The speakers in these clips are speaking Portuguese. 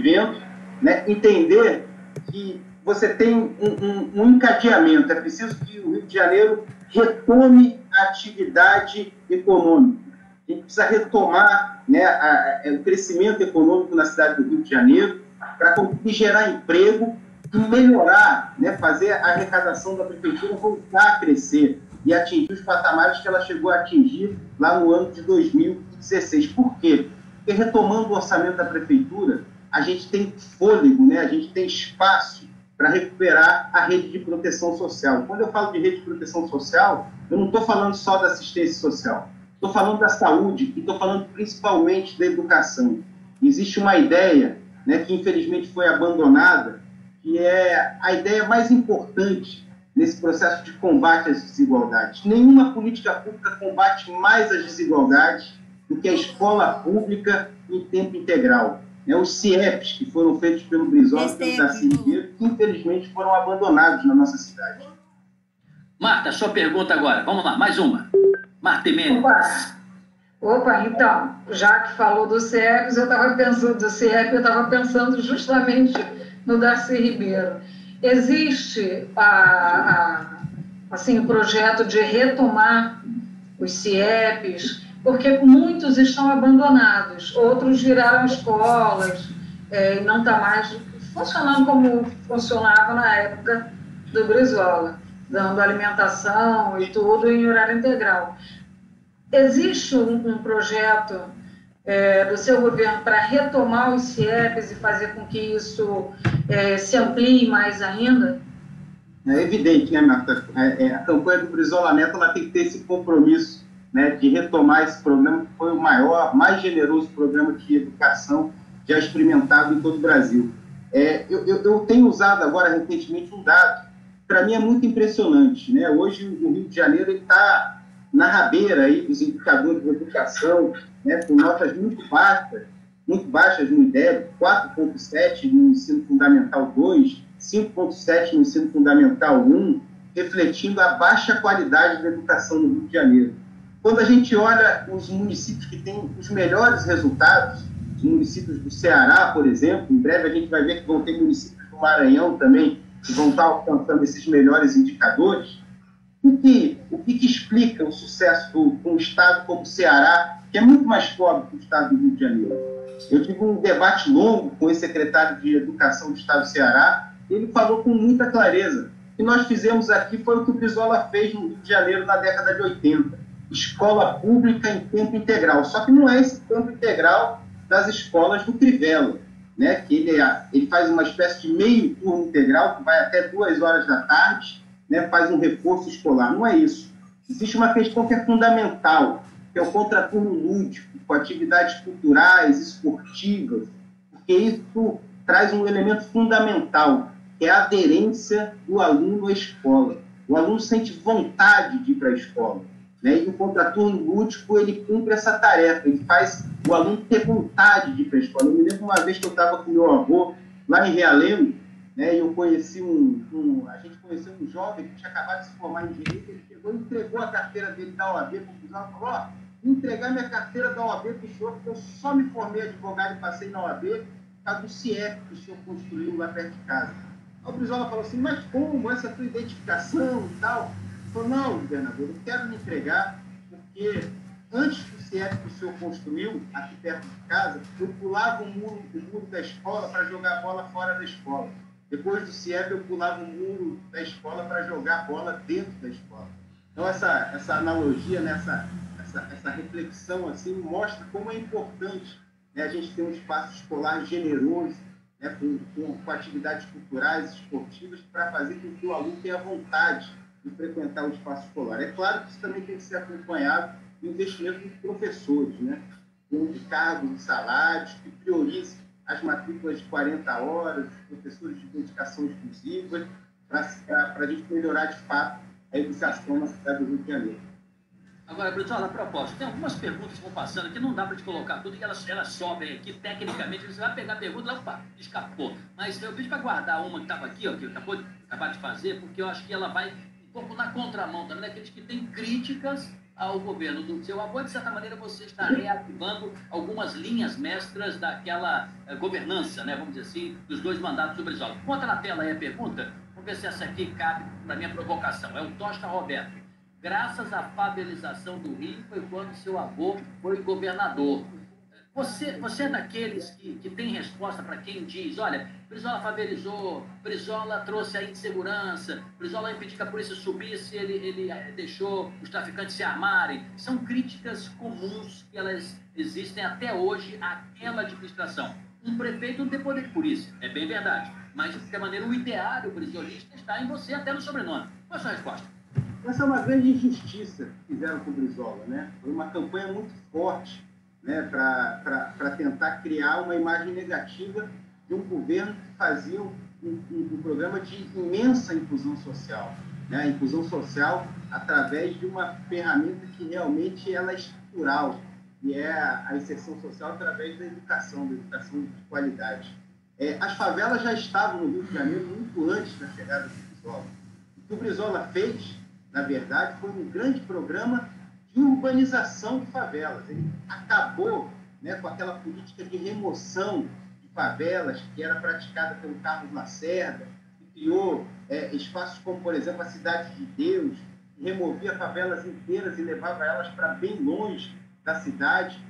vivendo, né, entender que você tem um encadeamento. É preciso que o Rio de Janeiro retome a atividade econômica. A gente precisa retomar, né, o crescimento econômico na cidade do Rio de Janeiro para conseguir gerar emprego e melhorar, né, fazer a arrecadação da prefeitura voltar a crescer e atingir os patamares que ela chegou a atingir lá no ano de 2016. Por quê? Porque retomando o orçamento da prefeitura, a gente tem fôlego, né, a gente tem espaço para recuperar a rede de proteção social. Quando eu falo de rede de proteção social, eu não estou falando só da assistência social, estou falando da saúde e estou falando principalmente da educação. Existe uma ideia, né, que infelizmente foi abandonada, que é a ideia mais importante nesse processo de combate às desigualdades. Nenhuma política pública combate mais as desigualdades do que a escola pública em tempo integral. Os CIEPs, que foram feitos pelo Brizola e pelo Darcy Ribeiro, que infelizmente foram abandonados na nossa cidade. Marta, sua pergunta agora. Vamos lá, mais uma. Marta Mendes. Opa, então, já que falou do CIEP, eu estava pensando justamente no Darcy Ribeiro. Existe assim, o projeto de retomar os CIEPs, porque muitos estão abandonados, outros viraram escolas, e não está mais funcionando como funcionava na época do Brizola, dando alimentação e tudo em horário integral. Existe um projeto do seu governo para retomar os CIEPs e fazer com que isso se amplie mais ainda? É evidente, né, Marta? A campanha do Brizolamento ela tem que ter esse compromisso, né, de retomar esse programa, que foi o maior, mais generoso programa de educação já experimentado em todo o Brasil. Eu tenho usado agora, recentemente, um dado que, para mim, é muito impressionante, né? Hoje, o Rio de Janeiro está na rabeira aí dos indicadores de educação, né, com notas muito baixas no IDEB, 4,7 no ensino fundamental 2, 5,7 no ensino fundamental 1, refletindo a baixa qualidade da educação no Rio de Janeiro. Quando a gente olha os municípios que têm os melhores resultados, os municípios do Ceará, por exemplo, em breve a gente vai ver que vão ter municípios do Maranhão também, que vão estar alcançando esses melhores indicadores. O que explica o sucesso de um estado como o Ceará, que é muito mais pobre que o estado do Rio de Janeiro? Eu tive um debate longo com o secretário de Educação do estado do Ceará, e ele falou com muita clareza. O que nós fizemos aqui foi o que o Brizola fez no Rio de Janeiro na década de 80. Escola pública em tempo integral. Só que não é esse tempo integral das escolas do Crivella, né? Que ele faz uma espécie de meio turno integral, que vai até 2 horas da tarde, né? Faz um reforço escolar. Não é isso. Existe uma questão que é fundamental, que é o contraturno lúdico, com atividades culturais, esportivas, porque isso traz um elemento fundamental, que é a aderência do aluno à escola. O aluno sente vontade de ir para a escola, né? E o contraturno lúdico, ele cumpre essa tarefa, ele faz o aluno ter vontade de ir para a escola. Eu me lembro uma vez que eu estava com meu avô lá em Realengo, né? E eu conheci a gente conheceu um jovem que tinha acabado de se formar em Direito, ele chegou e entregou a carteira dele da OAB para o Brizola e falou: vou entregar minha carteira da OAB para o senhor, porque eu só me formei advogado e passei na OAB por causa do CIEP que o senhor construiu lá perto de casa. Aí o Brizola falou assim: mas como? Essa é a tua identificação e tal? Ele falou: não, governador, eu quero me entregar, porque antes do CIEP que o senhor construiu, aqui perto de casa, eu pulava o muro da escola para jogar bola fora da escola. Depois do CIEP, eu pulava o muro da escola para jogar bola dentro da escola. Então, essa analogia, né, essa reflexão assim, mostra como é importante, né, a gente ter um espaço escolar generoso, né, com atividades culturais, esportivas, para fazer com que o aluno tenha vontade de frequentar o espaço escolar. É claro que isso também tem que ser acompanhado do investimento dos professores, né, com cargos e salários que priorizem as matrículas de 40 horas, os professores de dedicação exclusiva, para a gente melhorar, de fato, a educação na cidade do Rio de Janeiro. Agora, Brizola, a propósito, tem algumas perguntas que vão passando aqui, não dá para te colocar tudo, e elas sobem aqui, tecnicamente, você vai pegar a pergunta, opa, escapou. Mas eu pedi para guardar uma que estava aqui, ó, que eu acabei de fazer, porque eu acho que ela vai um pouco na contramão também, daqueles que têm críticas ao governo do seu avô, de certa maneira você está reativando algumas linhas mestras daquela governança, né, vamos dizer assim, dos 2 mandatos do Brizola. Conta na tela aí a pergunta, vamos ver se essa aqui cabe para a minha provocação. É o Tosta Roberto. Graças à favelização do Rio foi quando seu avô foi governador. Você é daqueles que tem resposta para quem diz, olha, Brizola favelizou, Brizola trouxe a insegurança, Brizola impediu que a polícia subisse, ele deixou os traficantes se armarem. São críticas comuns que elas existem até hoje àquela administração. Um prefeito não tem poder de polícia, é bem verdade, mas de qualquer maneira o ideário brizolista está em você, até no sobrenome. Qual é a sua resposta? Essa é uma grande injustiça que fizeram com o Brizola, né? Foi uma campanha muito forte, né, para tentar criar uma imagem negativa de um governo que fazia um programa de imensa inclusão social, né? A inclusão social através de uma ferramenta que realmente ela é estrutural, e é a inserção social através da educação de qualidade. As favelas já estavam no Rio de Janeiro muito antes da chegada do Brizola. O que o Brizola fez, na verdade, foi um grande programa de urbanização de favelas. Ele acabou, né, com aquela política de remoção de favelas que era praticada pelo Carlos Lacerda, que criou espaços como, por exemplo, a Cidade de Deus, que removia favelas inteiras e levava elas para bem longe da cidade,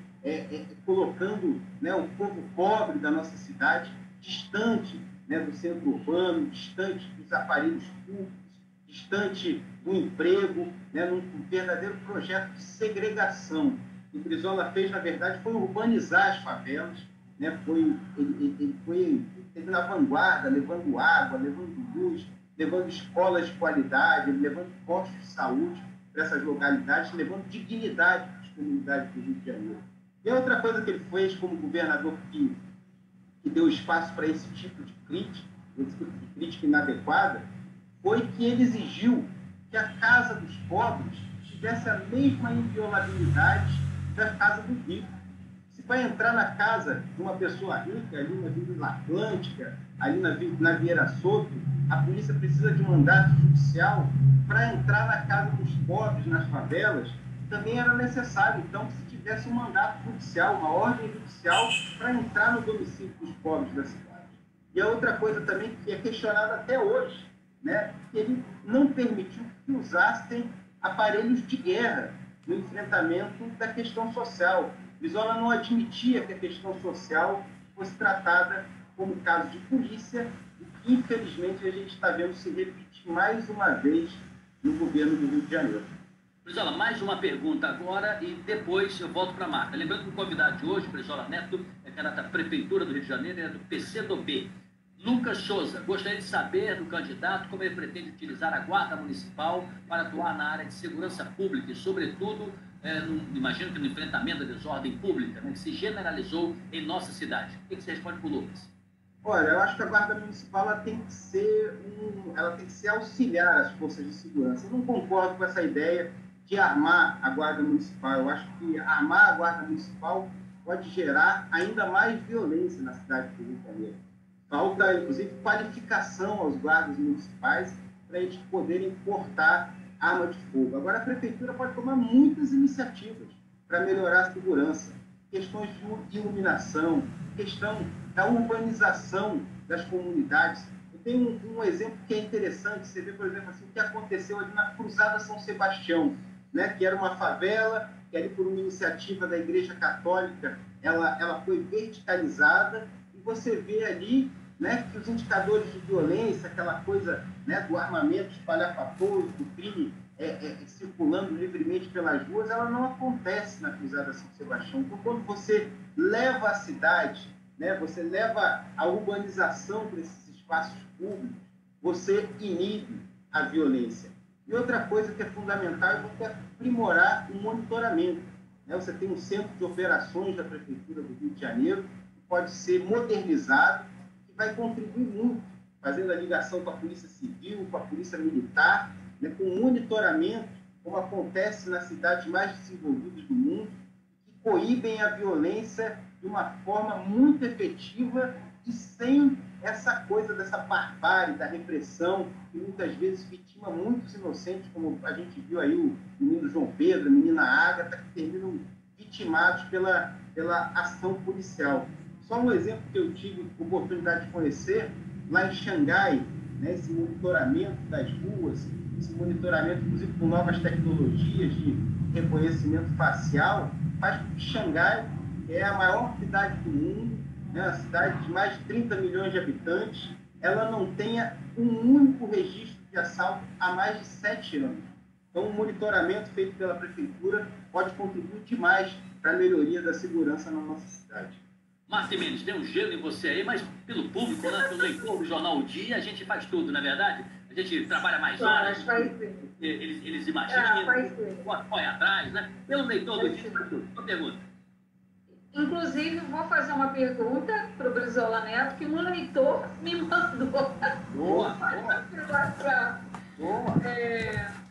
colocando, né, o povo pobre da nossa cidade distante, né, do centro urbano, distante dos aparelhos públicos, distante do emprego, né, num verdadeiro projeto de segregação. O que o Brizola fez, na verdade, foi urbanizar as favelas, né, ele esteve na vanguarda, levando água, levando luz, levando escolas de qualidade, levando postos de saúde para essas localidades, levando dignidade para as comunidades do Rio de Janeiro. E a outra coisa que ele fez como governador que deu espaço para esse tipo de crítica inadequada, foi que ele exigiu que a casa dos pobres tivesse a mesma inviolabilidade da casa do rico. Se vai entrar na casa de uma pessoa rica, ali na Vila Atlântica, ali na Vieira Soto, a polícia precisa de mandato judicial para entrar na casa dos pobres, nas favelas. Também era necessário, então, que se tivesse um mandato judicial, uma ordem judicial para entrar no domicílio dos pobres da cidade. E a outra coisa também que é questionada até hoje, né, que ele não permitiu que usassem aparelhos de guerra no enfrentamento da questão social. Brizola não admitia que a questão social fosse tratada como caso de polícia, e que, infelizmente, a gente está vendo se repetir mais uma vez no governo do Rio de Janeiro. Brizola, mais uma pergunta agora e depois eu volto para a Marta. Lembrando que o convidado de hoje, Brizola Neto, é candidato à Prefeitura do Rio de Janeiro, é do PCdoB. Lucas Souza, gostaria de saber do candidato como ele pretende utilizar a Guarda Municipal para atuar na área de segurança pública e, sobretudo, imagino que no enfrentamento da desordem pública, né, que se generalizou em nossa cidade. O que você responde para o Lucas? Olha, eu acho que a Guarda Municipal ela tem que ser auxiliar às forças de segurança. Eu não concordo com essa ideia de armar a Guarda Municipal. Eu acho que armar a Guarda Municipal pode gerar ainda mais violência na cidade do Rio de Janeiro. Falta, inclusive, qualificação aos guardas municipais para a gente poderem portar arma de fogo. Agora, a Prefeitura pode tomar muitas iniciativas para melhorar a segurança. Questões de iluminação, questão da urbanização das comunidades. Eu tenho um exemplo que é interessante. Você vê, por exemplo, assim, o que aconteceu ali na Cruzada São Sebastião, né, que era uma favela, que ali por uma iniciativa da Igreja Católica, ela foi verticalizada, e você vê ali, né, que os indicadores de violência, aquela coisa, né, do armamento espalhafatoso, do crime circulando livremente pelas ruas, ela não acontece na Cruzada São Sebastião. Então, quando você leva a cidade, né, você leva a urbanização para esses espaços públicos, você inibe a violência. E outra coisa que é fundamental é você aprimorar o monitoramento, né? Você tem um centro de operações da Prefeitura do Rio de Janeiro, que pode ser modernizado, que vai contribuir muito, fazendo a ligação com a Polícia Civil, com a Polícia Militar, né, com monitoramento, como acontece nas cidades mais desenvolvidas do mundo, que coíbem a violência de uma forma muito efetiva e sem essa coisa dessa barbárie, da repressão, que muitas vezes vitima muitos inocentes, como a gente viu aí o menino João Pedro, a menina Ágata, que terminam vitimados pela ação policial. Só um exemplo que eu tive oportunidade de conhecer, lá em Xangai, né, esse monitoramento das ruas, esse monitoramento, inclusive, com novas tecnologias de reconhecimento facial, faz com que Xangai é a maior cidade do mundo, né, uma cidade de mais de 30 milhões de habitantes, ela não tenha um único registro de assalto há mais de 7 anos. Então, o monitoramento feito pela prefeitura pode contribuir demais para a melhoria da segurança na nossa cidade. Márcia Mendes, tem um gelo em você aí, mas pelo público, né, pelo leitor do Jornal O Dia, a gente faz tudo, não é verdade? A gente trabalha mais horas, eles imaginam, põe atrás, né? Pelo leitor do Dia, faz tudo. Uma pergunta. Inclusive, vou fazer uma pergunta para o Brizola Neto, que um leitor me mandou. Boa.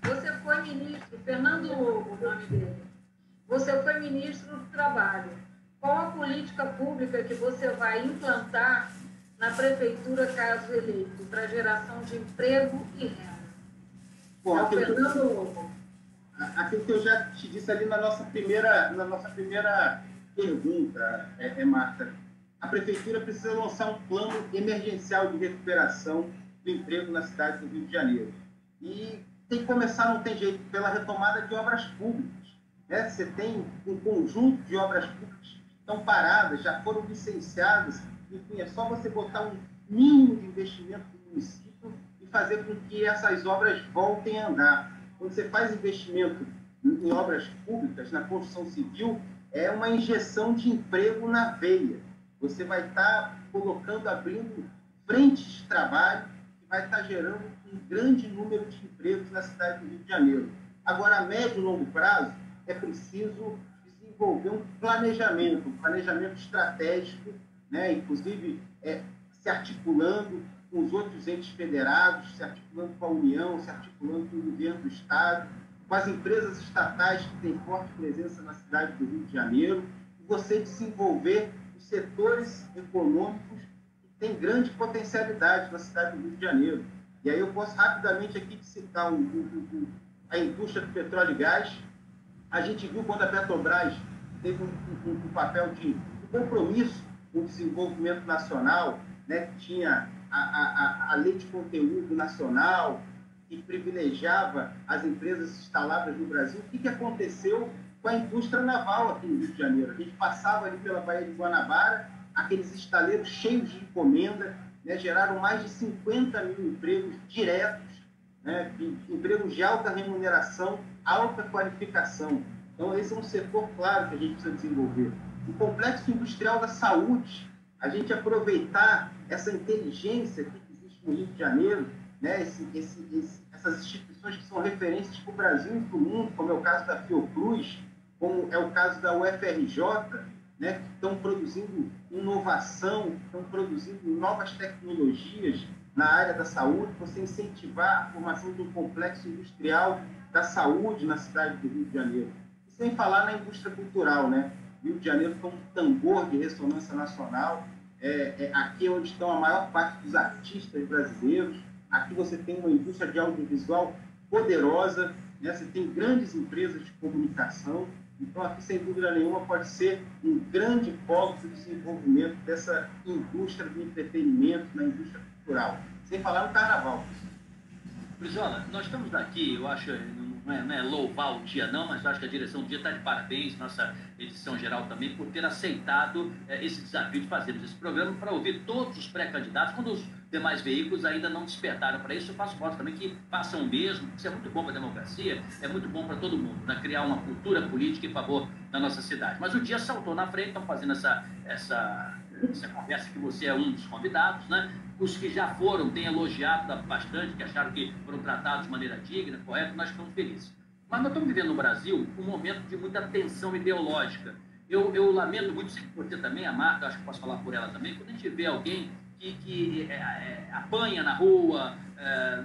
Você foi ministro, Fernando Lobo, o nome dele. Você foi ministro do Trabalho. Qual a política pública que você vai implantar na prefeitura, caso eleito, para geração de emprego e renda? Bom, Fernando Lobo. Aquilo que eu já te disse ali na nossa primeira pergunta, Marta, a prefeitura precisa lançar um plano emergencial de recuperação do emprego na cidade do Rio de Janeiro. E tem que começar, não tem jeito, pela retomada de obras públicas. Né? Você tem um conjunto de obras públicas que estão paradas, já foram licenciadas, enfim, é só você botar um mínimo de investimento no município e fazer com que essas obras voltem a andar. Quando você faz investimento em obras públicas, na construção civil, é uma injeção de emprego na veia. Você vai estar abrindo frentes de trabalho que vai estar gerando um grande número de empregos na cidade do Rio de Janeiro. Agora, a médio e longo prazo, é preciso desenvolver um planejamento estratégico, né? Inclusive se articulando com os outros entes federados, se articulando com a União, se articulando com o governo do Estado, com as empresas estatais que têm forte presença na cidade do Rio de Janeiro, e você desenvolver os setores econômicos que têm grande potencialidade na cidade do Rio de Janeiro. E aí eu posso rapidamente aqui citar a indústria do petróleo e gás. A gente viu quando a Petrobras teve um papel de compromisso com o desenvolvimento nacional, né, que tinha a lei de conteúdo nacional, que privilegiava as empresas instaladas no Brasil. O que aconteceu com a indústria naval aqui no Rio de Janeiro? A gente passava ali pela Baía de Guanabara, aqueles estaleiros cheios de encomenda, né, geraram mais de 50 mil empregos diretos, né, empregos de alta remuneração, alta qualificação. Então, esse é um setor, claro, que a gente precisa desenvolver. O complexo industrial da saúde, a gente aproveitar essa inteligência que existe no Rio de Janeiro, né, essas instituições que são referências para o Brasil e para o mundo, como é o caso da Fiocruz, como é o caso da UFRJ, né, que estão produzindo inovação, estão produzindo novas tecnologias na área da saúde, você incentivar a formação de um complexo industrial da saúde na cidade do Rio de Janeiro. E sem falar na indústria cultural, né? Rio de Janeiro como um tambor de ressonância nacional, aqui é onde estão a maior parte dos artistas brasileiros. Aqui você tem uma indústria de audiovisual poderosa, né? Você tem grandes empresas de comunicação. Então, aqui, sem dúvida nenhuma, pode ser um grande polo de desenvolvimento dessa indústria do entretenimento, na indústria cultural. Sem falar no carnaval. Brizola, nós estamos aqui, eu acho, não é louvar o dia não, mas eu acho que a direção do dia está de parabéns, nossa edição geral também, por ter aceitado esse desafio de fazermos esse programa para ouvir todos os pré-candidatos, quando os demais veículos ainda não despertaram para isso. Eu faço voto também que façam o mesmo, isso é muito bom para a democracia, é muito bom para todo mundo, para criar uma cultura política em favor da nossa cidade. Mas o dia saltou na frente, estão fazendo essa conversa que você é um dos convidados, né? Os que já foram têm elogiado bastante, que acharam que foram tratados de maneira digna, correta, nós ficamos felizes. Mas nós estamos vivendo no Brasil um momento de muita tensão ideológica. Eu lamento muito, sei que você também, a Marta, acho que posso falar por ela também, quando a gente vê alguém que apanha na rua,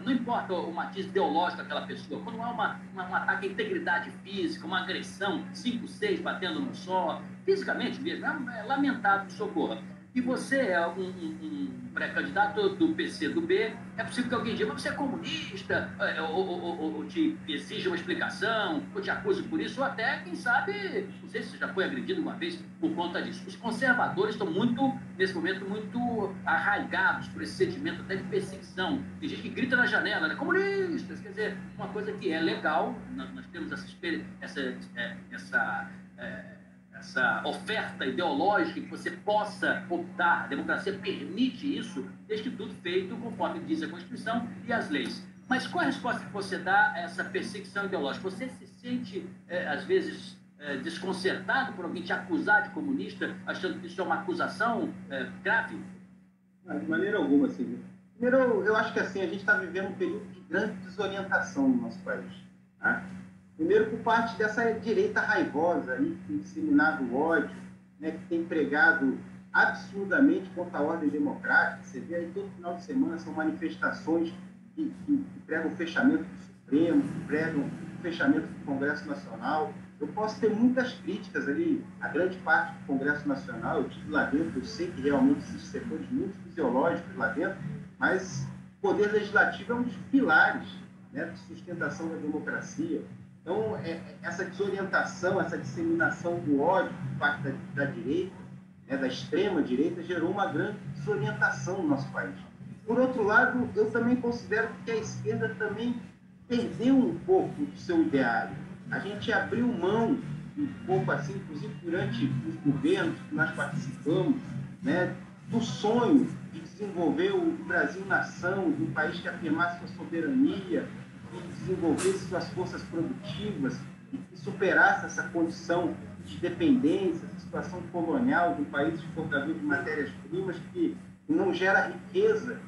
não importa o matiz ideológico daquela pessoa, quando há um ataque à integridade física, uma agressão, 5, 6 batendo no solo, fisicamente mesmo, é lamentável que isso ocorra. E você é um pré-candidato do PCdoB, é possível que alguém diga, mas você é comunista, ou te exija uma explicação, ou te acuse por isso, ou até, quem sabe, não sei se você já foi agredido uma vez por conta disso. Os conservadores estão nesse momento, muito arraigados por esse sentimento até de perseguição. Tem gente que grita na janela, né? Comunistas, quer dizer, uma coisa que é legal, nós temos essa oferta ideológica que você possa optar, a democracia permite isso, desde que tudo feito conforme diz a Constituição e as leis. Mas qual a resposta que você dá a essa perseguição ideológica? Você se sente, às vezes, desconcertado por alguém te acusar de comunista, achando que isso é uma acusação grave? De maneira alguma, Silvio. Primeiro, eu acho que assim, a gente está vivendo um período de grande desorientação no nosso país. Tá? Primeiro, por parte dessa direita raivosa aí, que tem disseminado o ódio, né, que tem pregado absurdamente contra a ordem democrática. Você vê aí todo final de semana são manifestações que pregam o fechamento do Supremo, que pregam o fechamento do Congresso Nacional. Eu posso ter muitas críticas ali, a grande parte do Congresso Nacional, eu estive lá dentro, eu sei que realmente existem setores muito fisiológicos lá dentro, mas o poder legislativo é um dos pilares, né, de sustentação da democracia. Então, essa desorientação, essa disseminação do ódio por parte da direita, né, da extrema-direita, gerou uma grande desorientação no nosso país. Por outro lado, eu também considero que a esquerda também perdeu um pouco do seu ideário. A gente abriu mão um pouco assim, inclusive durante os governos que nós participamos, né, do sonho de desenvolver o Brasil-nação, de um país que afirmasse sua soberania, desenvolvesse suas forças produtivas e que superasse essa condição de dependência, essa situação colonial de um país exportador de matérias-primas que não gera riqueza,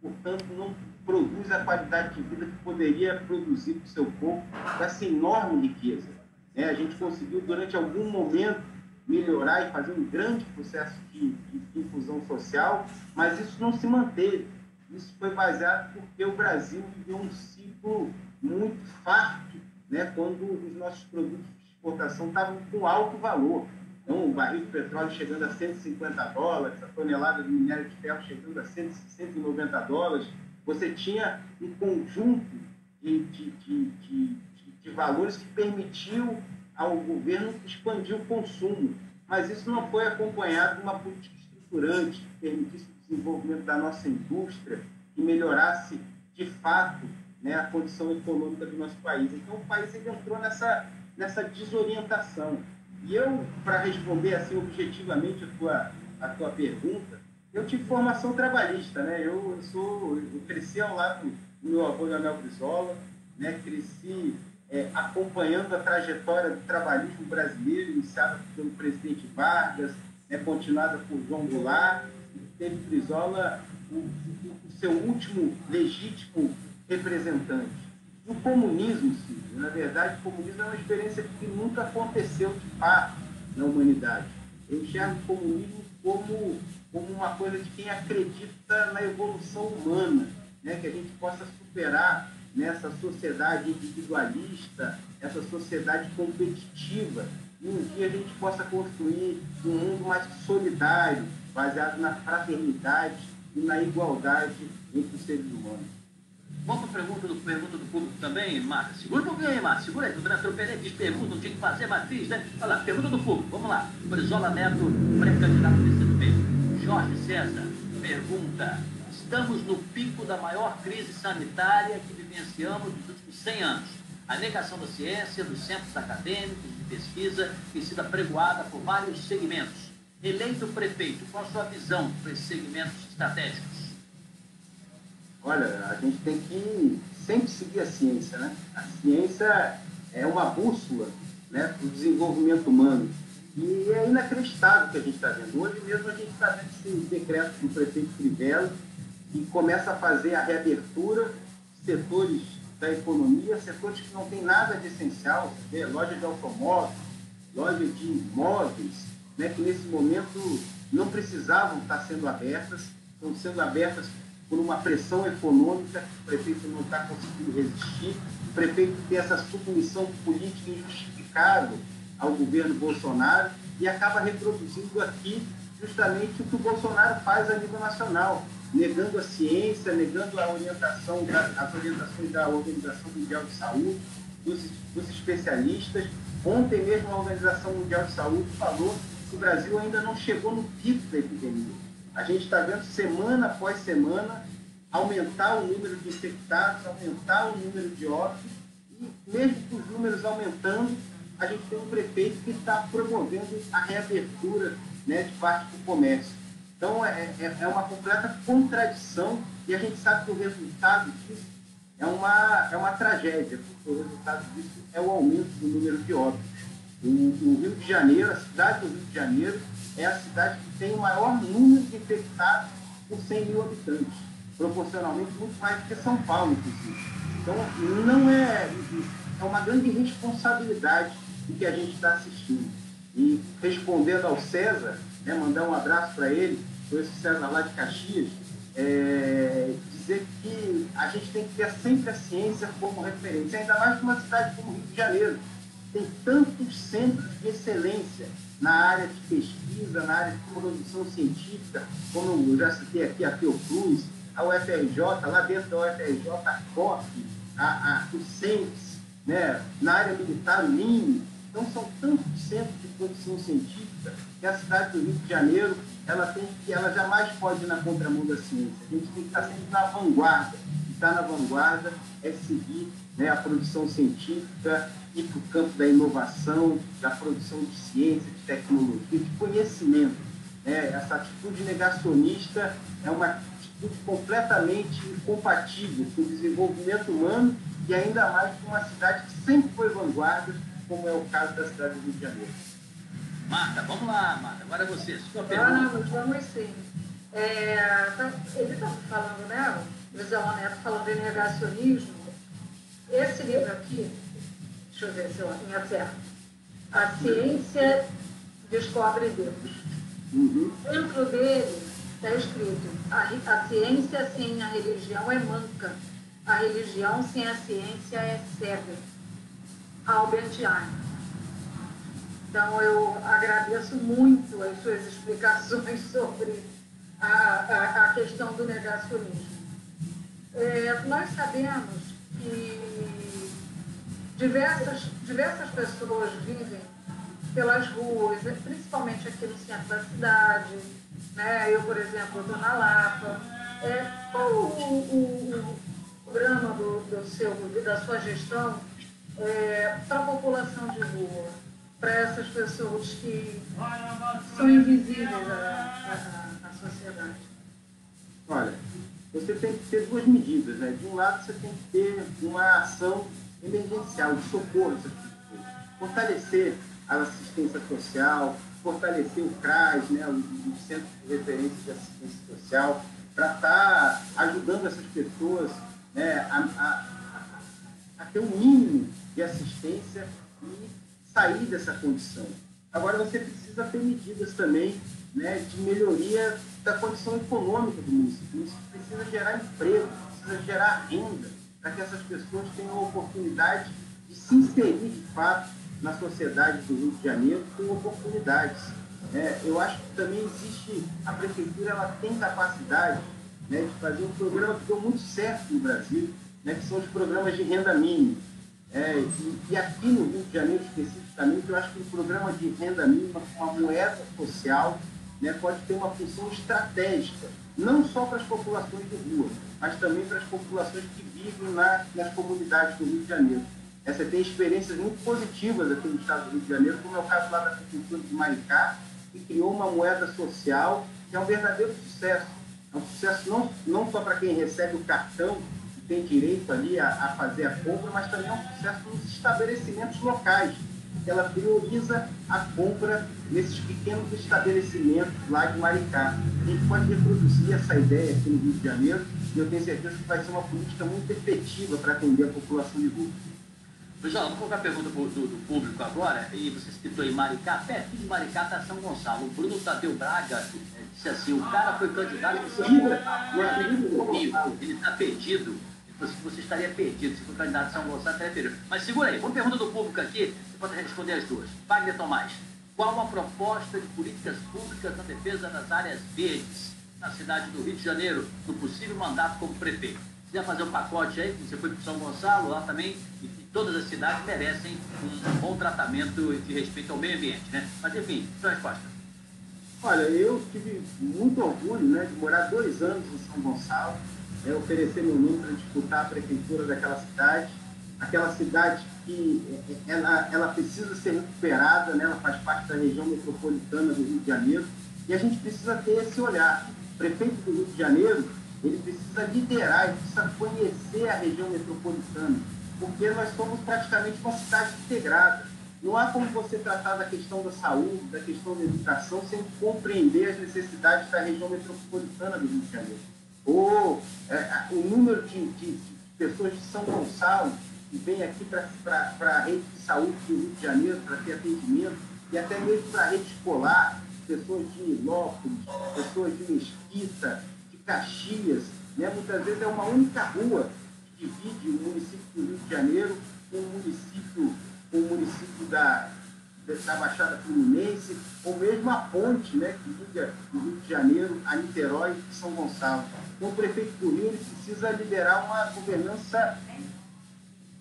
portanto, não produz a qualidade de vida que poderia produzir para o seu povo com essa enorme riqueza. A gente conseguiu, durante algum momento, melhorar e fazer um grande processo de infusão social, mas isso não se manteve. Isso foi baseado porque o Brasil viveu um ciclo muito farto, né, quando os nossos produtos de exportação estavam com alto valor. Então, o barril de petróleo chegando a $150, a tonelada de minério de ferro chegando a $190. Você tinha um conjunto de valores que permitiu ao governo expandir o consumo. Mas isso não foi acompanhado de uma política estruturante que permitisse o desenvolvimento da nossa indústria, que melhorasse, de fato, né, a condição econômica do nosso país. Então, o país ele entrou nessa desorientação. E eu, para responder assim, objetivamente a tua pergunta, eu tive formação trabalhista, né? Eu cresci ao lado do meu avô Leonel Brizola, né? Cresci acompanhando a trajetória do trabalhismo brasileiro, iniciada pelo presidente Vargas, continuada por João Goulart, e teve Brizola o seu último legítimo representante. E o comunismo, Silvio, na verdade, o comunismo é uma experiência que nunca aconteceu de fato na humanidade. Eu enxergo o comunismo como uma coisa de quem acredita na evolução humana, né? Que a gente possa superar nessa sociedade individualista, essa sociedade competitiva, e um dia a gente possa construir um mundo mais solidário, baseado na fraternidade e na igualdade entre os seres humanos. Vamos para a pergunta do público também, Marta. Segura um pouquinho aí, Marta. Segura aí. Estou atropelei, fiz pergunta, não tinha que fazer, mas fiz, né? Olha lá, pergunta do público. Vamos lá. Brizola Neto, pré-candidato do PCdoB. Jorge César pergunta: estamos no pico da maior crise sanitária que vivenciamos nos últimos 100 anos. A negação da ciência, dos centros acadêmicos de pesquisa tem sido apregoada por vários segmentos. Eleito prefeito, qual a sua visão para esses segmentos estratégicos? Olha, a gente tem que sempre seguir a ciência, né? A ciência é uma bússola, né, para o desenvolvimento humano. E é inacreditável o que a gente está vendo. Hoje mesmo a gente está vendo esse decreto do prefeito Crivella, que começa a fazer a reabertura de setores da economia, setores que não tem nada de essencial, loja de automóveis, loja de móveis, né, que nesse momento não precisavam estar sendo abertas, estão sendo abertas por uma pressão econômica que o prefeito não está conseguindo resistir. O prefeito tem essa submissão política injustificável ao governo Bolsonaro e acaba reproduzindo aqui justamente o que o Bolsonaro faz a nível nacional, negando a ciência, negando a orientação as orientações da Organização Mundial de Saúde, dos especialistas. Ontem mesmo a Organização Mundial de Saúde falou que o Brasil ainda não chegou no pico da epidemia. A gente está vendo semana após semana aumentar o número de infectados, aumentar o número de óbitos, e mesmo com os números aumentando, a gente tem um prefeito que está promovendo a reabertura, né, de parte do comércio. Então, é uma completa contradição, e a gente sabe que o resultado disso é uma tragédia, porque o resultado disso é o aumento do número de óbitos. O Rio de Janeiro, a cidade do Rio de Janeiro, é a cidade que tem o maior número de infectados por 100 mil habitantes, proporcionalmente muito mais do que São Paulo, inclusive. Então, não é uma grande responsabilidade o que a gente está assistindo. E respondendo ao César, né, mandar um abraço para ele, foi esse César lá de Caxias, dizer que a gente tem que ter sempre a ciência como referência, ainda mais para uma cidade como o Rio de Janeiro. Tem tantos centros de excelência na área de pesquisa, na área de produção científica, como eu já citei aqui, a Fiocruz, a UFRJ, lá dentro da UFRJ, a COP, o CENPES, né? Na área militar, o INE. Então, são tantos centros de produção científica que a cidade do Rio de Janeiro ela jamais pode ir na contramão da ciência. A gente tem que estar sempre na vanguarda. E estar na vanguarda é seguir, né, a produção científica, ir para o campo da inovação, da produção de ciência, de tecnologia, de conhecimento. Né? Essa atitude negacionista é uma atitude completamente incompatível com o desenvolvimento humano e ainda mais com uma cidade que sempre foi vanguarda, como é o caso da cidade do Rio de Janeiro. Marta, vamos lá, Marta. Agora é você. Sua pergunta. Vamos sim. Ele está falando, né? O José Neto falando em negacionismo. Esse livro aqui, deixa eu ver se eu me acerto. A Ciência Descobre Deus. Dentro dele está escrito: a ciência sem a religião é manca, a religião sem a ciência é cega. Albert Einstein. Então, eu agradeço muito as suas explicações sobre a questão do negacionismo. Nós sabemos que diversas pessoas vivem pelas ruas, principalmente aqui no centro da cidade. Né? Eu, por exemplo, estou na Lapa. Qual o programa da sua gestão para a população de rua, para essas pessoas que são invisíveis à sociedade? Olha, você tem que ter duas medidas. Né? De um lado, você tem que ter uma ação emergencial, de socorro a essas pessoas. Fortalecer a assistência social, fortalecer o CRAS, né? o Centro de Referência de Assistência Social, para estar ajudando essas pessoas, né? a ter um mínimo de assistência e sair dessa condição. Agora, você precisa ter medidas também, né, de melhoria da condição econômica do município. O município precisa gerar emprego, precisa gerar renda, para que essas pessoas tenham a oportunidade de se inserir, de fato, na sociedade do Rio de Janeiro com oportunidades. Eu acho que também existe, a prefeitura ela tem capacidade, né, de fazer um programa que deu muito certo no Brasil, né, que são os programas de renda mínima. E aqui no Rio de Janeiro, especificamente, eu acho que o programa de renda mínima com uma moeda social, né, pode ter uma função estratégica, não só para as populações de rua, mas também para as populações que vivem nas comunidades do Rio de Janeiro. Você tem experiências muito positivas aqui no estado do Rio de Janeiro, como é o caso lá da Prefeitura de Maricá, que criou uma moeda social que é um verdadeiro sucesso. É um sucesso não só para quem recebe o cartão, tem direito ali a fazer a compra, mas também é um sucesso nos estabelecimentos locais. Ela prioriza a compra nesses pequenos estabelecimentos lá de Maricá. A gente pode reproduzir essa ideia aqui no Rio de Janeiro e eu tenho certeza que vai ser uma política muito efetiva para atender a população de rua. João, vou colocar a pergunta do público agora, e você citou em Maricá, perto de Maricá está São Gonçalo. O Bruno Tadeu Braga disse assim: o cara foi candidato ele está perdido. Você estaria perdido, se for candidato a São Gonçalo, estaria perdido. Mas segura aí, uma pergunta do público aqui, você pode responder as duas. Wagner Tomás, qual a proposta de políticas públicas na defesa das áreas verdes na cidade do Rio de Janeiro, no possível mandato como prefeito? Se quiser fazer um pacote aí, que você foi para São Gonçalo, lá também, e que todas as cidades merecem um bom tratamento de respeito ao meio ambiente, né? Mas, enfim, sua resposta. Olha, eu tive muito orgulho, né, de morar 2 anos em São Gonçalo, oferecer meu nome para disputar a prefeitura daquela cidade, aquela cidade que ela precisa ser recuperada, né, ela faz parte da região metropolitana do Rio de Janeiro, e a gente precisa ter esse olhar. O prefeito do Rio de Janeiro, ele precisa liderar, ele precisa conhecer a região metropolitana, porque nós somos praticamente uma cidade integrada. Não há como você tratar da questão da saúde, da questão da educação, sem compreender as necessidades da região metropolitana do Rio de Janeiro. Ou o número de pessoas de São Gonçalo que vêm aqui para a rede de saúde do Rio de Janeiro para ter atendimento, e até mesmo para a rede escolar, pessoas de Ilópolis, pessoas de Mesquita, de Caxias, né? Muitas vezes é uma única rua que divide o município do Rio de Janeiro com o município da Baixada Fluminense, ou mesmo a ponte, né, que liga o Rio de Janeiro a Niterói e São Gonçalo. Então, o prefeito do Rio ele precisa liderar uma governança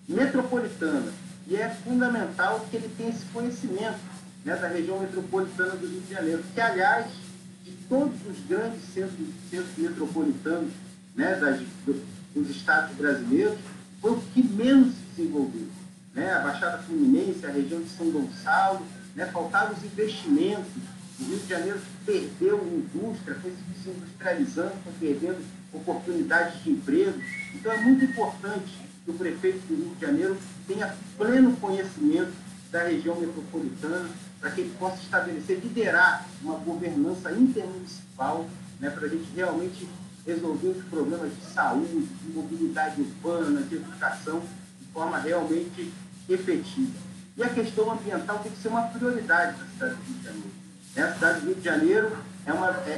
metropolitana, e é fundamental que ele tenha esse conhecimento, né, da região metropolitana do Rio de Janeiro, que, aliás, de todos os grandes centros metropolitanos, né, dos estados brasileiros, foi o que menos se desenvolveu. Né, a Baixada Fluminense, a região de São Gonçalo, né, faltavam os investimentos. O Rio de Janeiro perdeu indústria, foi se industrializando, foi perdendo oportunidades de emprego. Então, é muito importante que o prefeito do Rio de Janeiro tenha pleno conhecimento da região metropolitana, para que ele possa estabelecer, liderar uma governança intermunicipal, né, para a gente realmente resolver os problemas de saúde, de mobilidade urbana, de educação, de forma realmente efetiva. E a questão ambiental tem que ser uma prioridade da cidade do Rio de Janeiro. A cidade do Rio de Janeiro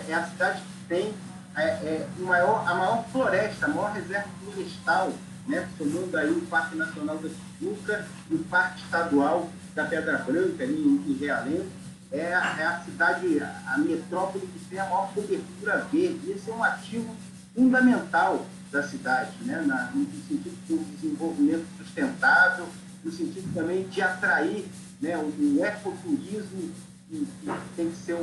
é a cidade que tem a maior floresta, a maior reserva florestal, né, somando aí o Parque Nacional da Tijuca e o Parque Estadual da Pedra Branca, ali em Realengo. É a cidade, a metrópole que tem a maior cobertura verde. Esse é um ativo fundamental da cidade, né, no sentido do desenvolvimento sustentável, no sentido também de atrair, né, o ecoturismo, que tem que ser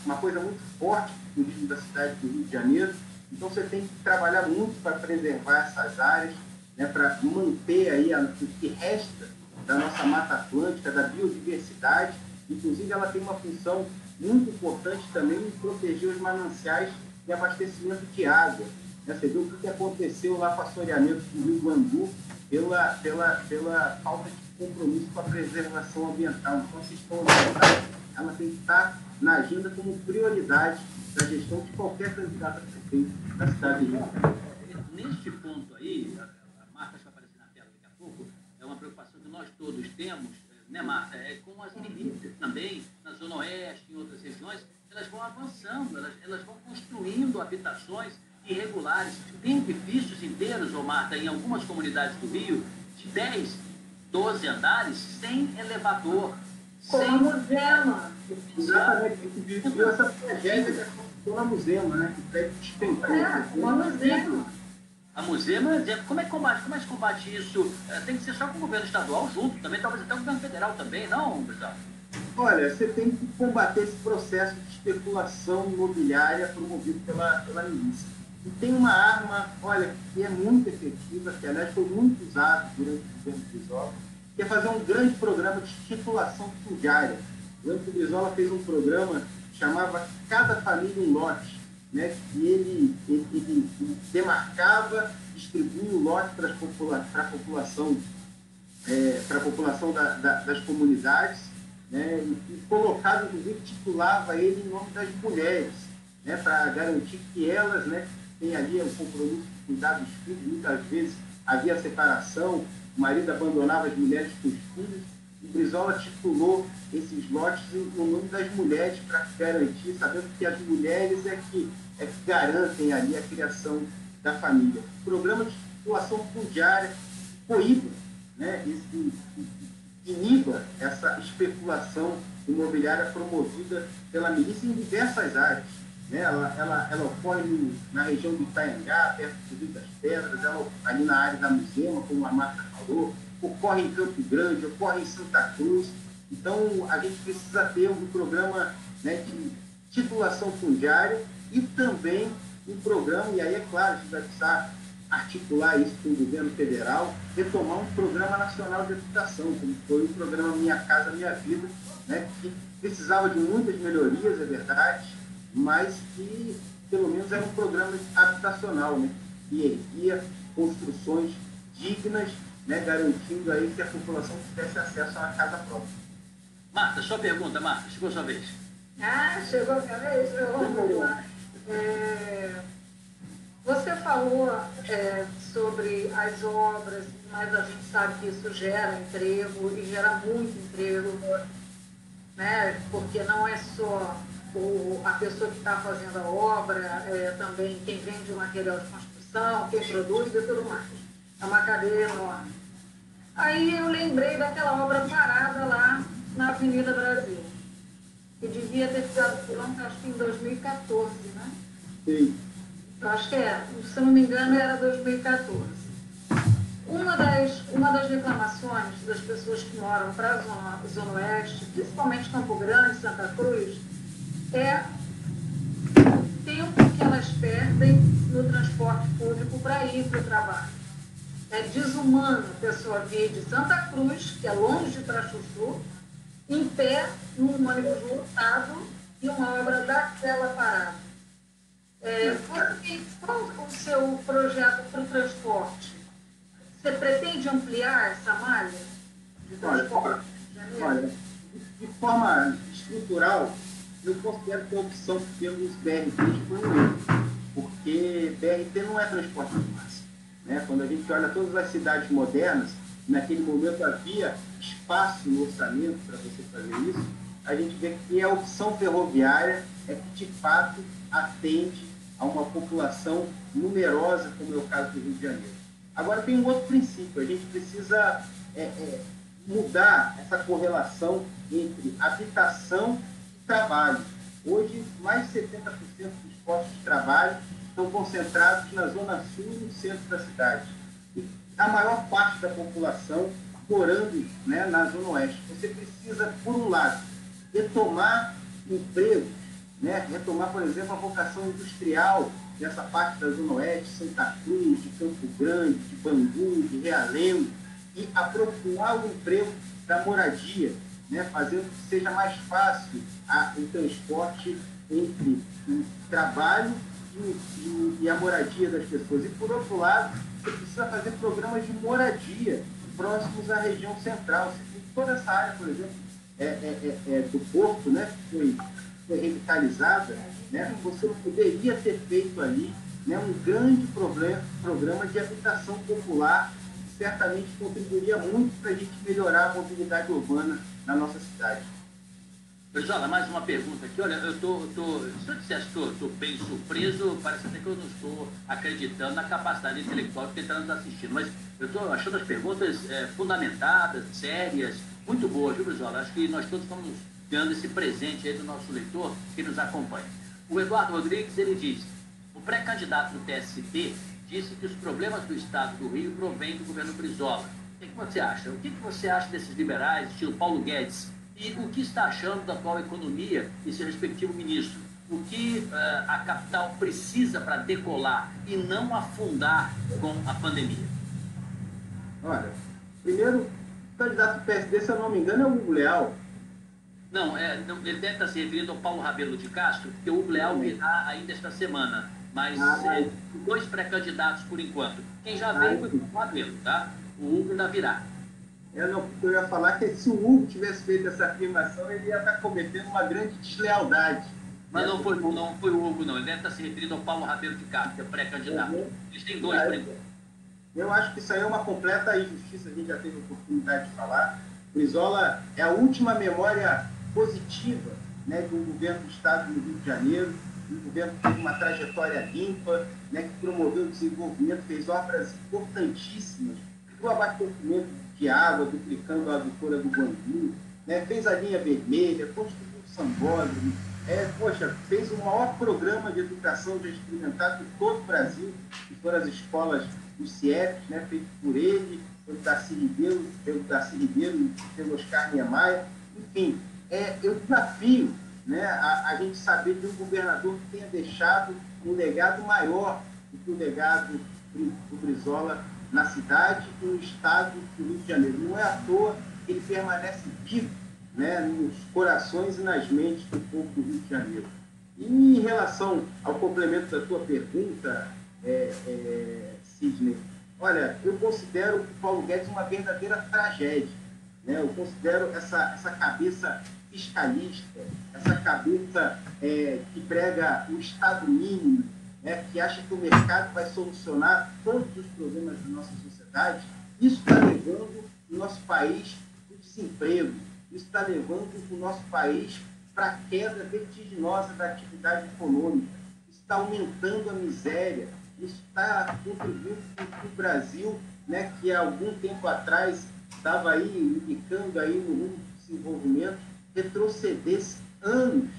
uma coisa muito forte do turismo da cidade do Rio de Janeiro. Então, você tem que trabalhar muito para preservar essas áreas, né, para manter aí o que resta da nossa Mata Atlântica, da biodiversidade. Inclusive, ela tem uma função muito importante também em proteger os mananciais de abastecimento de água. Você viu o que aconteceu lá com o assoreamento do Rio Guandu pela falta de compromisso com a preservação ambiental. Então, a questão ambiental ela tem que estar na agenda como prioridade da gestão de qualquer candidato a prefeito da cidade de Rio. Neste ponto aí, a Marta vai aparecer na tela daqui a pouco, é uma preocupação que nós todos temos, né, Marta? Com as milícias também, na Zona Oeste, em outras regiões, elas vão avançando, elas vão construindo habitações irregulares. Tem edifícios inteiros, Marta, em algumas comunidades do Rio, de 10, 12 andares, sem elevador. Como a Muzema. Exatamente, a gente viu essa tragédia que aconteceu na Muzema, né? Que pede despencou. Uma Muzema. A Muzema, como é que se combate isso? Tem que ser só com o governo estadual junto também, talvez até o governo federal também, não, pessoal? Olha, você tem que combater esse processo de especulação imobiliária promovido pela milícia. E tem uma arma, olha, que é muito efetiva, que aliás foi muito usada durante o governo Brizola, que é fazer um grande programa de titulação fundiária. O Brizola fez um programa que chamava Cada Família um Lote, né? E ele demarcava, distribuía o lote para a população, das comunidades, né? E colocava, inclusive, titulava ele em nome das mulheres, né? Para garantir que elas, né, têm ali o compromisso de cuidar dos filhos. Muitas vezes havia separação, o marido abandonava as mulheres com os filhos, e Brizola titulou esses lotes no nome das mulheres para garantir, sabendo que as mulheres é que garantem ali a criação da família. O programa de titulação fundiária proíbe, né, iniba essa especulação imobiliária promovida pela milícia em diversas áreas. Né? Ela ocorre na região do Itanhangá, perto do Rio das Pedras, ali na área da Musema, como a Marta falou, ocorre em Campo Grande, ocorre em Santa Cruz. Então, a gente precisa ter um programa, né, de titulação fundiária e também um programa, e aí é claro, a gente vai precisar articular isso com o governo federal, retomar um programa nacional de habitação, como foi o programa Minha Casa Minha Vida, né, que precisava de muitas melhorias, é verdade, mas que pelo menos era um programa habitacional, né, que erguia construções dignas, né, garantindo aí que a população tivesse acesso a uma casa própria. Marta, sua pergunta, Marta, chegou a sua vez. Chegou a minha vez, vamos lá. Você falou sobre as obras, mas a gente sabe que isso gera emprego e gera muito emprego, né? Porque não é só a pessoa que está fazendo a obra, também quem vende o material de construção, quem produz e tudo mais. É uma cadeia enorme. Aí eu lembrei daquela obra parada lá na Avenida Brasil, que devia ter ficado pronta, acho que em 2014, né? Sim. Eu acho que se não me engano, era 2014. Uma das reclamações das pessoas que moram para a Zona Oeste, principalmente Campo Grande, Santa Cruz, é o tempo que elas perdem no transporte público para ir para o trabalho. É desumano a pessoa vir de Santa Cruz, que é longe para Chuchu, em pé, num ônibus lotado e uma obra daquela parada. Qual o seu projeto para o transporte? Você pretende ampliar essa malha de transporte? Olha, de forma estrutural, eu considero que a opção pelos BRTs foi um erro, porque BRT não é transporte de massa. Né? Quando a gente olha todas as cidades modernas, naquele momento havia espaço no orçamento para você fazer isso, a gente vê que a opção ferroviária é que, de fato, atende a uma população numerosa, como é o caso do Rio de Janeiro. Agora, tem um outro princípio, a gente precisa mudar essa correlação entre habitação e trabalho. Hoje, mais de 70% dos postos de trabalho estão concentrados na zona sul e no centro da cidade. E a maior parte da população morando, né, na zona oeste. Você precisa, por um lado, retomar empregos, né, retomar, por exemplo, a vocação industrial dessa parte da zona oeste, Santa Cruz, de Campo Grande, de Bangu, de Realengo, e aprofundar o emprego da moradia, né, fazendo que seja mais fácil o transporte entre o trabalho e a moradia das pessoas. E, por outro lado, você precisa fazer programas de moradia próximos à região central. Você tem toda essa área, por exemplo, do Porto, né, que foi revitalizada, né, você poderia ter feito ali, né, um grande programa de habitação popular, que certamente contribuiria muito para a gente melhorar a mobilidade urbana na nossa cidade. Brizola, mais uma pergunta aqui. Olha, se eu dissesse que estou bem surpreso, parece até que eu não estou acreditando na capacidade intelectual de quem está nos assistindo. Mas eu estou achando as perguntas fundamentadas, sérias, muito boas, viu, Brizola? Acho que nós todos estamos ganhando esse presente aí do nosso leitor que nos acompanha. O Eduardo Rodrigues, ele diz: o pré-candidato do TST disse que os problemas do Estado do Rio provêm do governo Brizola. O que você acha? O que você acha desses liberais, estilo Paulo Guedes? E o que está achando da atual economia e seu respectivo ministro? O que a capital precisa para decolar e não afundar com a pandemia? Olha, primeiro, o candidato do PSD, se eu não me engano, é o Hugo Leal. Não, ele deve estar se referindo ao Paulo Rabelo de Castro, porque o Hugo Leal virá ainda esta semana. Mas dois pré-candidatos por enquanto. Quem já veio foi o Rabelo, tá? O Hugo ainda virá. Eu ia falar que se o Hugo tivesse feito essa afirmação, ele ia estar cometendo uma grande deslealdade. Mas não foi o Hugo, não. Ele deve estar se referindo ao Paulo Rabelo de Castro, que é pré-candidato. Eles têm dois por enquanto. Eu acho que isso aí é uma completa injustiça, a gente já teve a oportunidade de falar. Brizola é a última memória positiva, né, de um governo do Estado no Rio de Janeiro, um governo que teve uma trajetória limpa, né, que promoveu o desenvolvimento, fez obras importantíssimas do abastecimento de água, duplicando a adutora do Guambi, né? Fez a linha vermelha, construiu o sambódromo, fez o maior programa de educação já experimentado de todo o Brasil, que foram as escolas dos CIEPs, né? Feito por ele, pelo Darcy Ribeiro e pelo Oscar Niemeyer. Enfim, eu desafio, né, a gente saber de um governador que tenha deixado um legado maior do que o legado do Brizola na cidade e no estado do Rio de Janeiro. Não é à toa que ele permanece vivo, né, nos corações e nas mentes do povo do Rio de Janeiro. E em relação ao complemento da tua pergunta, Sidney, olha, eu considero o Paulo Guedes uma verdadeira tragédia, né? Eu considero essa cabeça fiscalista, essa cabeça que prega o Estado mínimo, né? Que acha que o mercado vai solucionar todos os problemas da nossa sociedade. Isso está levando o nosso país para o desemprego, isso está levando o nosso país para a queda vertiginosa da atividade econômica, isso está aumentando a miséria, isso está contribuindo para o Brasil, né, que há algum tempo atrás estava aí indicando aí no rumo do desenvolvimento, retrocedesse anos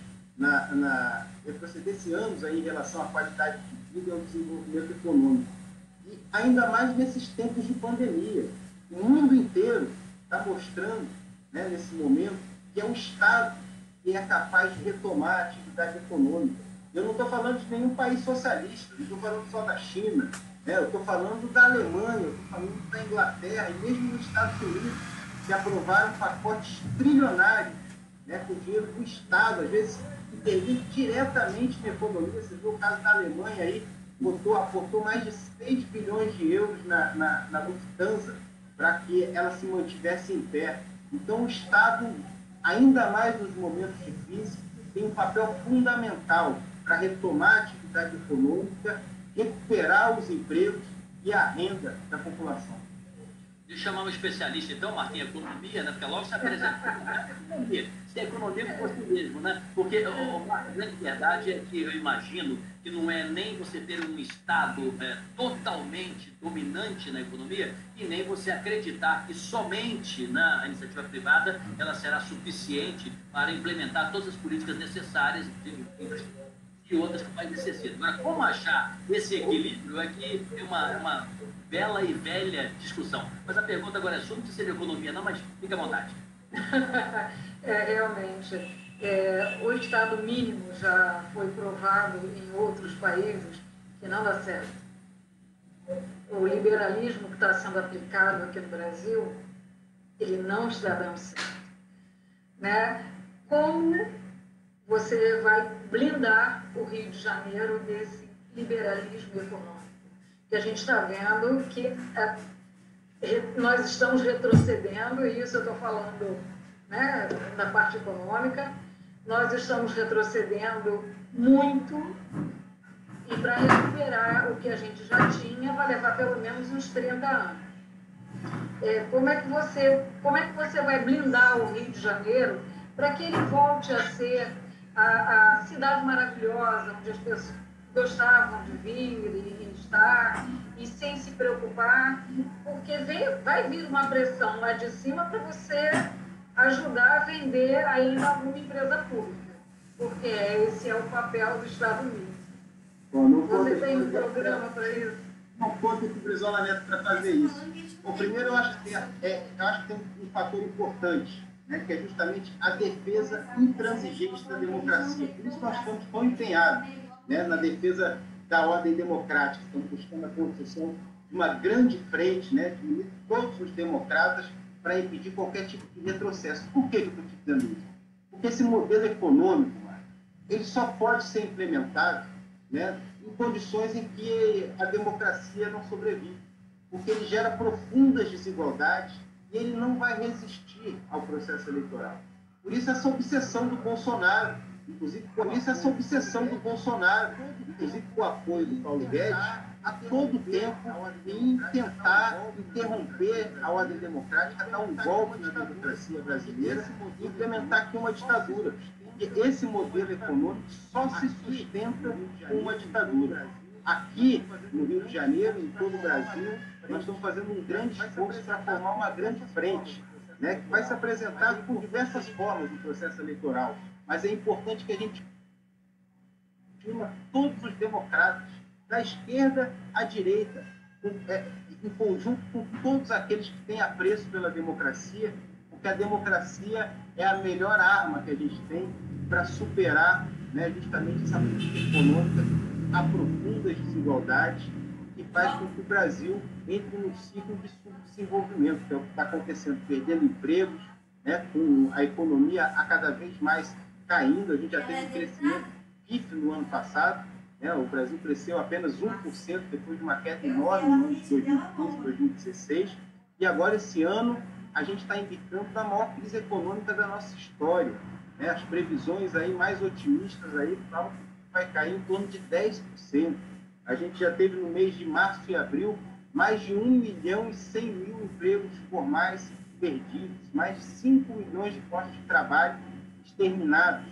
aí em relação à qualidade de vida e ao desenvolvimento econômico. E ainda mais nesses tempos de pandemia. O mundo inteiro está mostrando, né, nesse momento, que é o Estado que é capaz de retomar a atividade econômica. Eu não estou falando de nenhum país socialista, não estou falando só da China, né? Eu estou falando da Alemanha, eu estou falando da Inglaterra e mesmo nos Estados Unidos, que aprovaram pacotes trilionários, né, com dinheiro do Estado, às vezes intervir diretamente na economia. Você viu o caso da Alemanha aí, aportou mais de 6 bilhões de euros na Lufthansa para que ela se mantivesse em pé. Então, o Estado, ainda mais nos momentos difíceis, tem um papel fundamental para retomar a atividade econômica, recuperar os empregos e a renda da população. Deixa eu chamar um especialista, então, Martim, economia, né? Porque logo se apresenta economia. Se a economia fosse mesmo, né? Porque a grande verdade é que eu imagino que não é nem você ter um Estado totalmente dominante na economia e nem você acreditar que somente na iniciativa privada ela será suficiente para implementar todas as políticas necessárias e outras que o país necessita. Agora, como achar esse equilíbrio é que é uma bela e velha discussão. Mas a pergunta agora é sobre se seria economia, não, mas fica à vontade. Realmente. O Estado mínimo já foi provado em outros países que não dá certo. O liberalismo que está sendo aplicado aqui no Brasil, ele não está dando certo. Né? Como você vai blindar o Rio de Janeiro desse liberalismo econômico? Que a gente está vendo que nós estamos retrocedendo, e isso eu estou falando, né, da parte econômica, nós estamos retrocedendo muito, e para recuperar o que a gente já tinha vai levar pelo menos uns 30 anos. Como é que você vai blindar o Rio de Janeiro para que ele volte a ser a cidade maravilhosa, onde as pessoas gostavam de vir e estar, e sem se preocupar, porque vai vir uma pressão lá de cima para você ajudar a vender ainda alguma empresa pública, porque esse é o papel do Estado Mínimo. Você tem um programa para isso? Não conta que o Brizola Neto para fazer isso. Bom, primeiro eu acho que tem um fator importante, né, que é justamente a defesa intransigente da democracia. Por isso nós estamos tão empenhados, né, na defesa da ordem democrática. Estamos buscando a construção de uma grande frente, né, de unir todos os democratas para impedir qualquer tipo de retrocesso. Por que eu estou te dizendo isso? Porque esse modelo econômico, ele só pode ser implementado, né, em condições em que a democracia não sobrevive, porque ele gera profundas desigualdades e ele não vai resistir ao processo eleitoral. Por isso essa obsessão do Bolsonaro, inclusive com o apoio do Paulo Guedes, a todo tempo em tentar interromper a ordem democrática, dar um golpe na democracia brasileira e implementar aqui uma ditadura. Porque esse modelo econômico só se sustenta com uma ditadura. Aqui, no Rio de Janeiro, em todo o Brasil, nós estamos fazendo um grande esforço para formar uma grande frente, né, que vai se apresentar por diversas formas no processo eleitoral. Mas é importante que a gente una todos os democratas, da esquerda à direita, em conjunto com todos aqueles que têm apreço pela democracia, porque a democracia é a melhor arma que a gente tem para superar, né, justamente essa política econômica, aprofunda as desigualdades e faz com que o Brasil entre num ciclo de subdesenvolvimento, que é o que está acontecendo, perdendo empregos, né, com a economia a cada vez mais caindo. A gente já teve um crescimento pífio no ano passado, né, o Brasil cresceu apenas 1% depois de uma queda enorme no ano de 2015, 2016, e agora esse ano a gente está indicando a maior crise econômica da nossa história, né? As previsões aí mais otimistas aí falam que vai cair em torno de 10%. A gente já teve no mês de março e abril mais de 1.100.000 empregos formais perdidos, mais de 5 milhões de postos de trabalho exterminados.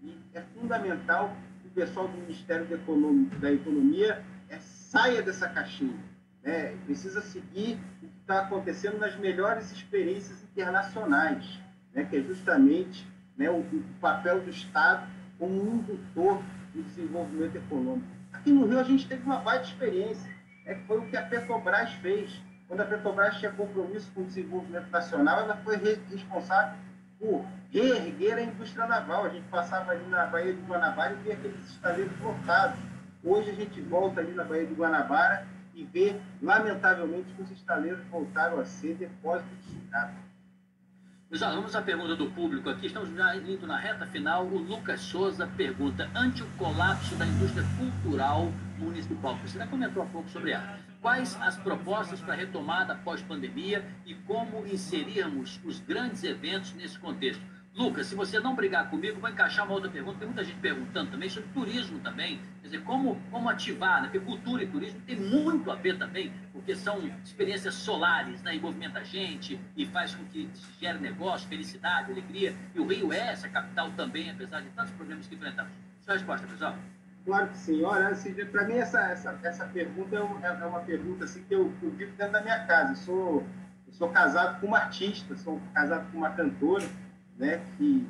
E é fundamental que o pessoal do Ministério da Economia saia dessa caixinha, né? Precisa seguir o que está acontecendo nas melhores experiências internacionais, né? Que é justamente, né, o papel do Estado como um indutor do desenvolvimento econômico. Aqui no Rio a gente teve uma baita experiência, né, que foi o que a Petrobras fez. Quando a Petrobras tinha compromisso com o desenvolvimento nacional, ela foi responsável por reerguer a indústria naval. A gente passava ali na Baía de Guanabara e via aqueles estaleiros lotados. Hoje a gente volta ali na Baía de Guanabara e vê, lamentavelmente, que os estaleiros voltaram a ser depósitos de sucata. Pessoal, vamos à pergunta do público aqui. Estamos já indo na reta final. O Lucas Souza pergunta: ante o colapso da indústria cultural municipal, você já comentou um pouco sobre ela, quais as propostas para a retomada pós-pandemia e como inserirmos os grandes eventos nesse contexto? Lucas, se você não brigar comigo, vou encaixar uma outra pergunta. Tem muita gente perguntando também sobre turismo também. Quer dizer, como ativar, né? Porque cultura e turismo tem muito a ver também, porque são experiências solares, né? E movimenta a gente e faz com que se gere negócio, felicidade, alegria. E o Rio é essa capital também, apesar de tantos problemas que enfrentamos. Sua resposta, pessoal? Claro que sim. Olha, assim, para mim essa pergunta é uma pergunta assim, que eu vivo dentro da minha casa. Eu sou casado com uma artista, sou casado com uma cantora, né, que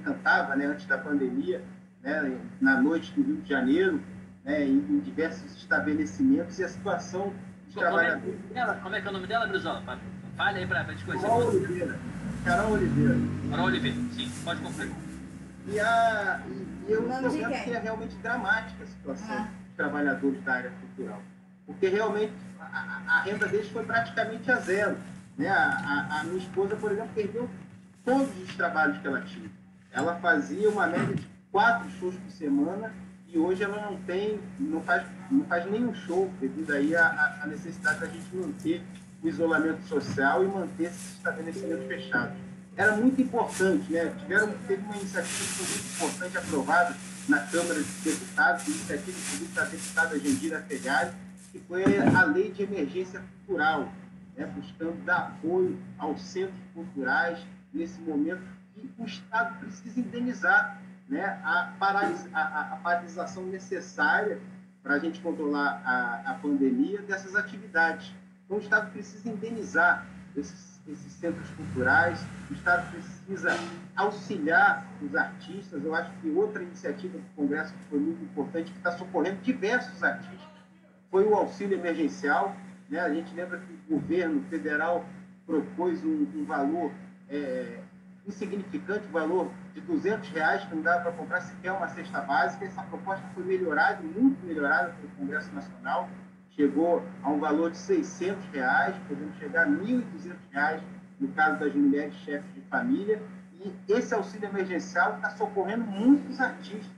cantava, né, antes da pandemia, né, na noite do Rio de Janeiro, né, em diversos estabelecimentos, e a situação dos trabalhadores... Como é que é o nome dela, Brizola? Fale aí para a gente conhecer. Carol Oliveira. Carol Oliveira, sim, pode concluir. E eu estou vendo que é realmente dramática a situação dos trabalhadores da área cultural, porque realmente a renda deles foi praticamente a zero, né? A minha esposa, por exemplo, perdeu todos os trabalhos que ela tinha. Ela fazia uma média de 4 shows por semana e hoje ela não faz nenhum show, devido aí à necessidade da gente manter o isolamento social e manter esses estabelecimentos fechados. Era muito importante, né? Teve uma iniciativa muito importante aprovada na Câmara dos Deputados, iniciativa da deputada Jandira Fegali, que foi a Lei de Emergência Cultural, né? Buscando dar apoio aos centros culturais nesse momento que o Estado precisa indenizar, né, a paralisação necessária para a gente controlar a pandemia dessas atividades. Então, o Estado precisa indenizar esses centros culturais, o Estado precisa auxiliar os artistas. Eu acho que outra iniciativa do Congresso que foi muito importante, que está socorrendo diversos artistas, foi o auxílio emergencial, né? A gente lembra que o governo federal propôs um valor insignificante, o valor de R$200, que não dava para comprar sequer uma cesta básica. Essa proposta foi melhorada, muito melhorada pelo Congresso Nacional, chegou a um valor de R$600, podendo chegar a R$1.200 no caso das mulheres chefes de família, e esse auxílio emergencial está socorrendo muitos artistas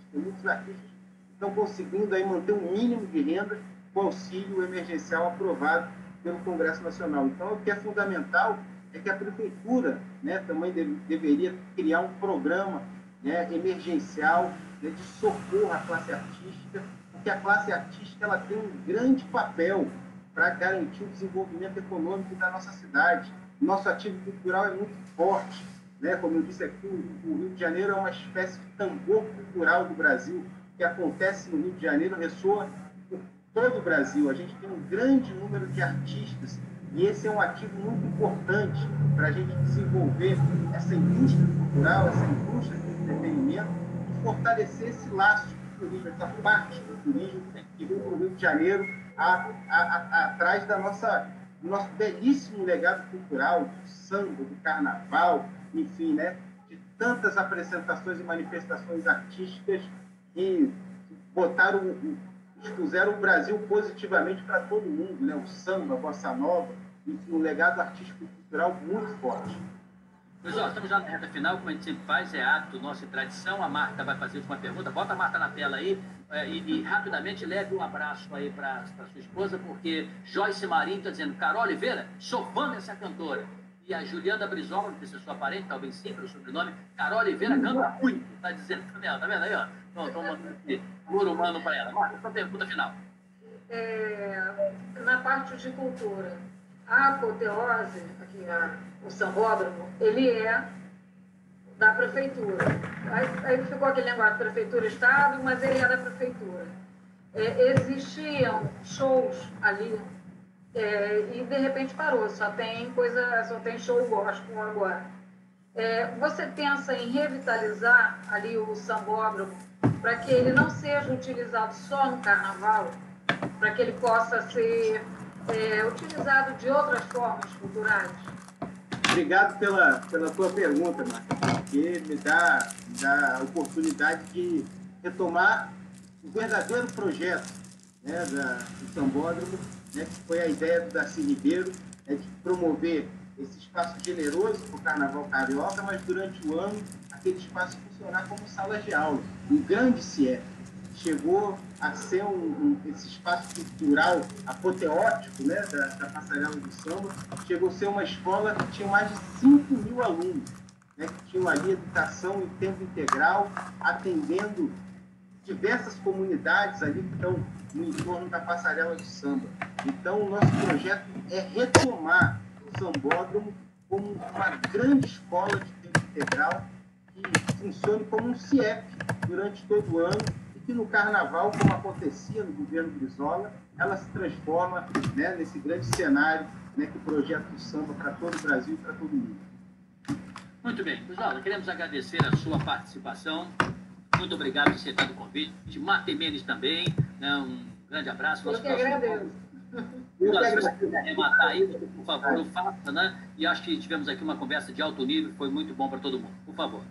estão conseguindo aí manter um mínimo de renda com o auxílio emergencial aprovado pelo Congresso Nacional. Então, o que é fundamental é que a Prefeitura, né, também deveria criar um programa, né, emergencial, né, de socorro à classe artística, porque a classe artística ela tem um grande papel para garantir o desenvolvimento econômico da nossa cidade. Nosso ativo cultural é muito forte, né? Como eu disse aqui, o Rio de Janeiro é uma espécie de tambor cultural do Brasil. O que acontece no Rio de Janeiro ressoa por todo o Brasil. A gente tem um grande número de artistas e esse é um ativo muito importante para a gente desenvolver essa indústria cultural, essa indústria do entretenimento e fortalecer esse laço de turismo, essa parte do turismo que vem para o Rio de Janeiro atrás do nosso belíssimo legado cultural, do samba, do carnaval, enfim, né? De tantas apresentações e manifestações artísticas que expuseram o Brasil positivamente para todo mundo, né? O samba, a bossa nova, enfim, um legado artístico e cultural muito forte. Pois, estamos já na reta final, como a gente sempre faz, é hábito, nossa tradição. A Marta vai fazer uma pergunta. Bota a Marta na tela aí e rapidamente leve um abraço aí para sua esposa, porque Joyce Marinho está dizendo: Carol Oliveira, sou fã dessa cantora. E a Juliana Brizola, não sei se é sua parente, talvez sim, pelo sobrenome, Carol Oliveira canta muito, está dizendo também, tá vendo aí, ó? Estou mandando aqui muro humano para ela. Marta, sua pergunta final. Na parte de cultura, a apoteose, aqui, o sambódromo, ele é da prefeitura. Aí ficou aquele negócio, prefeitura-estado, mas ele é da prefeitura. Existiam shows ali e de repente parou, só tem show gospel agora. Você pensa em revitalizar ali o sambódromo para que ele não seja utilizado só no carnaval, para que ele possa ser utilizado de outras formas culturais? Obrigado pela tua pergunta, Marta, porque me dá a oportunidade de retomar o verdadeiro projeto, né, do sambódromo, né, que foi a ideia do Darcy Ribeiro, de promover esse espaço generoso para o Carnaval Carioca, mas durante o ano aquele espaço funcionar como sala de aula, um grande CIEP. Chegou a ser esse espaço cultural apoteótico, né, da Passarela do Samba, chegou a ser uma escola que tinha mais de 5.000 alunos, né, que tinham ali educação em tempo integral, atendendo diversas comunidades ali que estão no entorno da Passarela do Samba. Então, o nosso projeto é retomar o sambódromo como uma grande escola de tempo integral que funcione como um CIEP durante todo o ano, que no Carnaval, como acontecia no governo Brizola, ela se transforma, né, nesse grande cenário, né, que projeta o samba para todo o Brasil e para todo mundo. Muito bem. Brizola, queremos agradecer a sua participação. Muito obrigado por aceitar o convite. Marta Mendes também, né, um grande abraço. Eu que agradeço. Se você quiser rematar aí, por favor, o faça, né? E acho que tivemos aqui uma conversa de alto nível, foi muito bom para todo mundo. Por favor.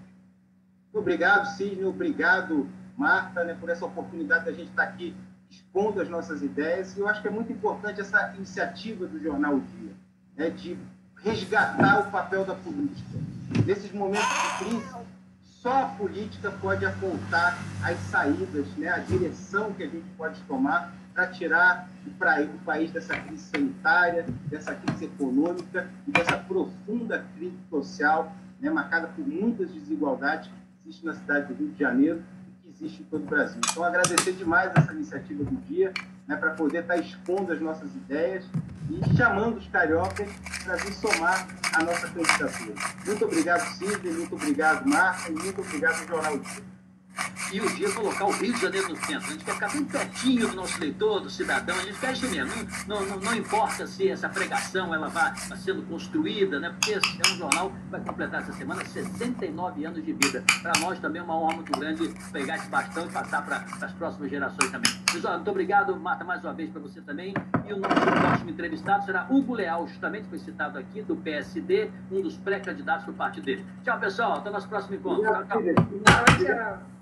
Obrigado, Sidney. Obrigado, Marta, né, por essa oportunidade da gente estar aqui expondo as nossas ideias. E eu acho que é muito importante essa iniciativa do Jornal O Dia, né, de resgatar o papel da política. Nesses momentos de crise, só a política pode apontar as saídas, né, a direção que a gente pode tomar para tirar o país dessa crise sanitária, dessa crise econômica e dessa profunda crise social, né, marcada por muitas desigualdades que existem na cidade do Rio de Janeiro, existe em todo o Brasil. Então, agradecer demais essa iniciativa do dia, né, para poder estar expondo as nossas ideias e chamando os cariocas para vir somar a nossa candidatura. Muito obrigado, Sidney, muito obrigado, Marta, e muito obrigado, Jornal Dia. E o dia colocar o Rio de Janeiro no centro. A gente quer ficar bem pertinho do nosso leitor, do cidadão. A gente quer isso mesmo. Não importa se essa pregação ela vai sendo construída, né? Porque é um jornal que vai completar essa semana 69 anos de vida. Para nós também é uma honra muito grande pegar esse bastão e passar para as próximas gerações também. Pessoal, muito obrigado, Marta, mais uma vez para você também. E o nosso próximo entrevistado será Hugo Leal, justamente foi citado aqui, do PSD, um dos pré-candidatos do partido dele. Tchau, pessoal. Até o nosso próximo encontro. Tchau, tchau. Tchau.